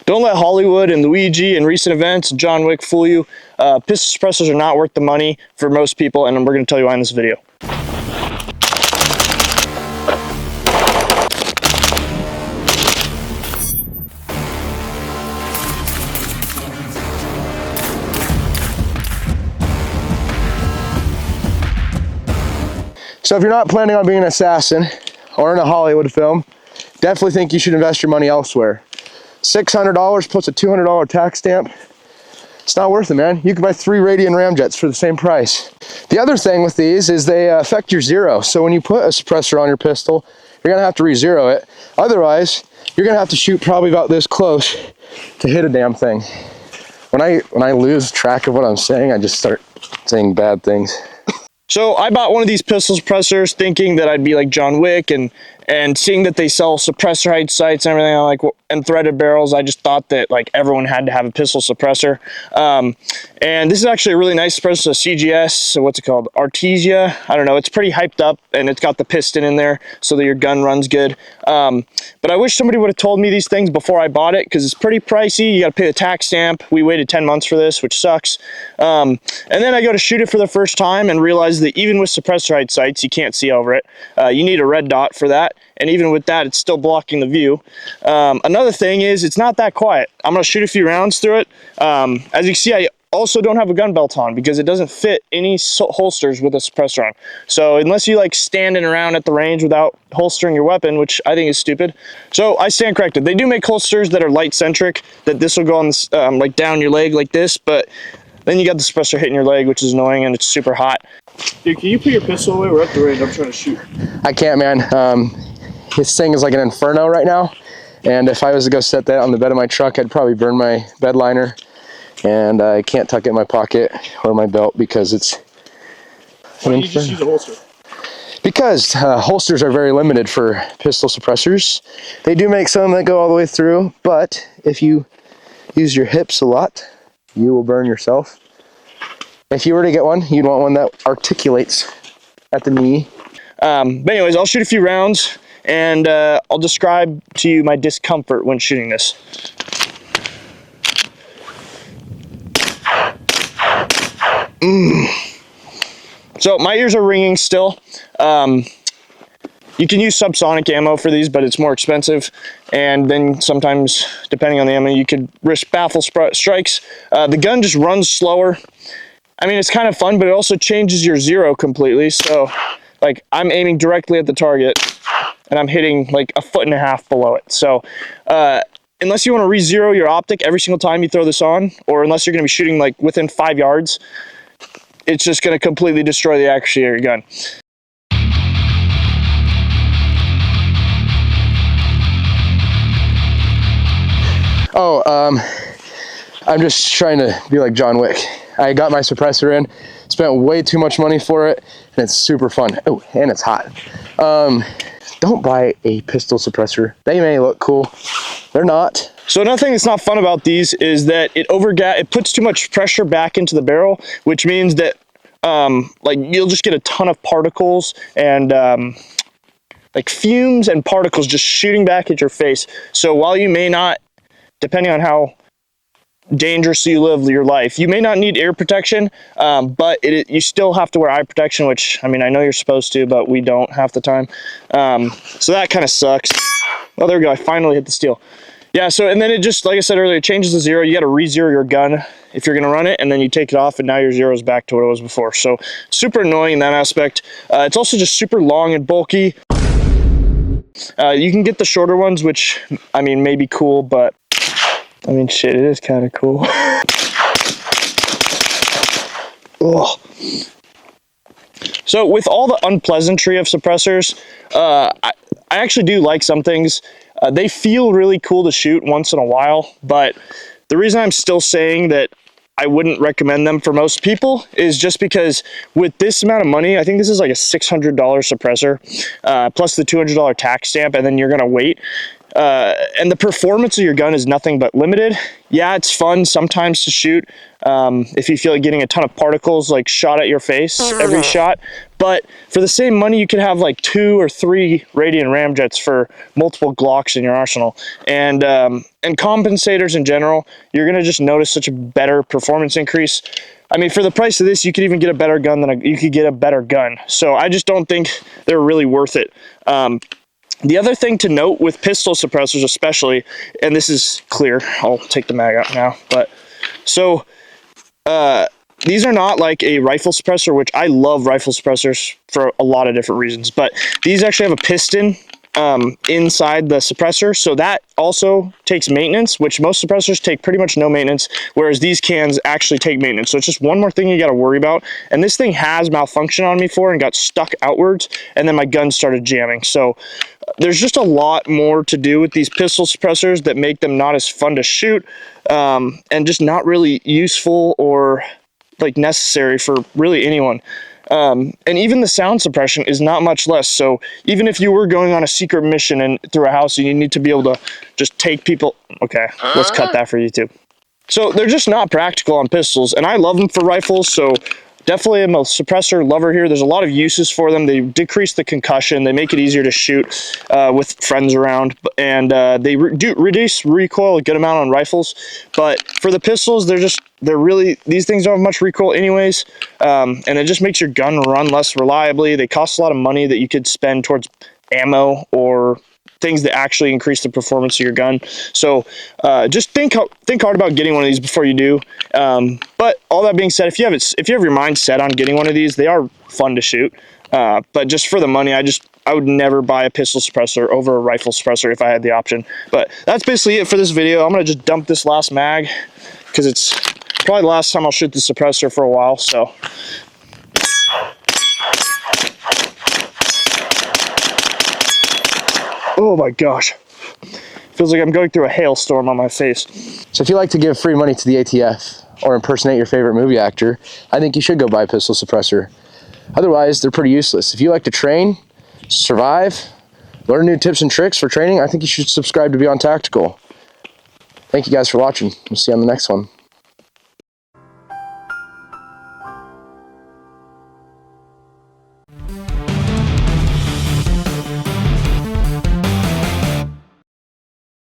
Don't let Hollywood and Luigi and recent events and John Wick fool you. Pistol suppressors are not worth the money for most people, and we're going to tell you why in this video. So if you're not planning on being an assassin or in a Hollywood film, definitely think you should invest your money elsewhere. $600 plus a $200 tax stamp, it's not worth it, man. You can buy 3 Radian ramjets for the same price. The other thing with these is they affect your zero. So when you put a suppressor on your pistol, you're gonna have to re-zero it. Otherwise, you're gonna have to shoot probably about this close to hit a damn thing. When I lose track of what I'm saying, I just start saying bad things. So I bought one of these pistol suppressors thinking that I'd be like John Wick, and seeing that they sell suppressor height sights and everything, and threaded barrels, I just thought that like everyone had to have a pistol suppressor. And this is actually a really nice suppressor, a CGS, so what's it called? Artesia, I don't know, it's pretty hyped up, and it's got the piston in there so that your gun runs good. But I wish somebody would have told me these things before I bought it, because it's pretty pricey. You got to pay the tax stamp. We waited 10 months for this, which sucks. And then I go to shoot it for the first time and realize that even with suppressor height sights, you can't see over it. You need a red dot for that. And even with that, it's still blocking the view. Another thing is it's not that quiet. I'm gonna shoot a few rounds through it. As you can see, I also don't have a gun belt on because it doesn't fit any holsters with a suppressor on. So unless you like standing around at the range without holstering your weapon, which I think is stupid. So I stand corrected. They do make holsters that are light centric, that this will go on this, like down your leg like this, but then you got the suppressor hitting your leg, which is annoying, and it's super hot. Dude, can you put your pistol away? We're at the range. I'm trying to shoot. I can't, man. This thing is like an inferno right now, and if I was to go set that on the bed of my truck, I'd probably burn my bed liner, and I can't tuck it in my pocket or my belt because it's Why don't you just use a holster? Because holsters are very limited for pistol suppressors. They do make some that go all the way through, but if you use your hips a lot, you will burn yourself. If you were to get one, you'd want one that articulates at the knee. But anyways, I'll shoot a few rounds, and I'll describe to you my discomfort when shooting this. So my ears are ringing still. You can use subsonic ammo for these, but it's more expensive. And then sometimes, depending on the ammo, you could risk baffle strikes. The gun just runs slower. I mean, it's kind of fun, but it also changes your zero completely. So like I'm aiming directly at the target and I'm hitting like 1.5 feet below it. So unless you want to re-zero your optic every single time you throw this on, or unless you're going to be shooting like within 5 yards, it's just going to completely destroy the accuracy of your gun. I'm just trying to be like John Wick. I got my suppressor in, spent way too much money for it, and it's super fun. Oh, and it's hot. Don't buy a pistol suppressor. They may look cool. They're not. So another thing that's not fun about these is that it puts too much pressure back into the barrel, which means that like you'll just get a ton of particles and like fumes and particles just shooting back at your face. So while you may not, depending on how dangerously you live your life, you may not need ear protection, but you still have to wear eye protection, which I mean I know you're supposed to, but we don't half the time. So that kind of sucks. Oh, there we go. I finally hit the steel. Yeah, so and then it just, like I said earlier, it changes the zero. You got to re-zero your gun if you're going to run it, and then you take it off, and now your zero is back to what it was before. So super annoying in that aspect. It's also just super long and bulky. You can get the shorter ones, which I mean may be cool, but I mean shit, it is kind of cool. Ugh. So with all the unpleasantry of suppressors, I actually do like some things. They feel really cool to shoot once in a while, but the reason I'm still saying that I wouldn't recommend them for most people is just because with this amount of money, I think this is like a $600 suppressor, plus the $200 tax stamp, and then you're gonna wait. And the performance of your gun is nothing but limited. Yeah, it's fun sometimes to shoot if you feel like getting a ton of particles like shot at your face every shot, But for the same money, you could have like 2 or 3 Radian ramjets for multiple Glocks in your arsenal. And compensators in general, you're gonna just notice such a better performance increase. I mean, for the price of this, you could even get a better gun than you could get a better gun. So I just don't think they're really worth it. The other thing to note with pistol suppressors especially, and this is clear, I'll take the mag out now, but so these are not like a rifle suppressor, which I love rifle suppressors for a lot of different reasons, but these actually have a piston inside the suppressor, so that also takes maintenance, which most suppressors take pretty much no maintenance, whereas these cans actually take maintenance. So it's just one more thing you got to worry about. And this thing has malfunctioned on me before and got stuck outwards, and then my gun started jamming. So there's just a lot more to do with these pistol suppressors that make them not as fun to shoot, and just not really useful or like necessary for really anyone. And even the sound suppression is not much less. So even if you were going on a secret mission and through a house and you need to be able to just take people, okay, let's cut that for YouTube. So they're just not practical on pistols, and I love them for rifles. So definitely am a suppressor lover here. There's a lot of uses for them. They decrease the concussion. They make it easier to shoot with friends around, and they do reduce recoil a good amount on rifles. But for the pistols, they're really, these things don't have much recoil anyways, and it just makes your gun run less reliably. They cost a lot of money that you could spend towards ammo or things that actually increase the performance of your gun. So just think hard about getting one of these before you do. But all that being said, if you have your mind set on getting one of these, they are fun to shoot. But just for the money, I would never buy a pistol suppressor over a rifle suppressor if I had the option. But that's basically it for this video. I'm gonna just dump this last mag because it's probably the last time I'll shoot the suppressor for a while. So. Oh my gosh. Feels like I'm going through a hailstorm on my face. So if you like to give free money to the ATF or impersonate your favorite movie actor, I think you should go buy a pistol suppressor. Otherwise, they're pretty useless. If you like to train, survive, learn new tips and tricks for training, I think you should subscribe to Beyond Tactical. Thank you guys for watching. We'll see you on the next one.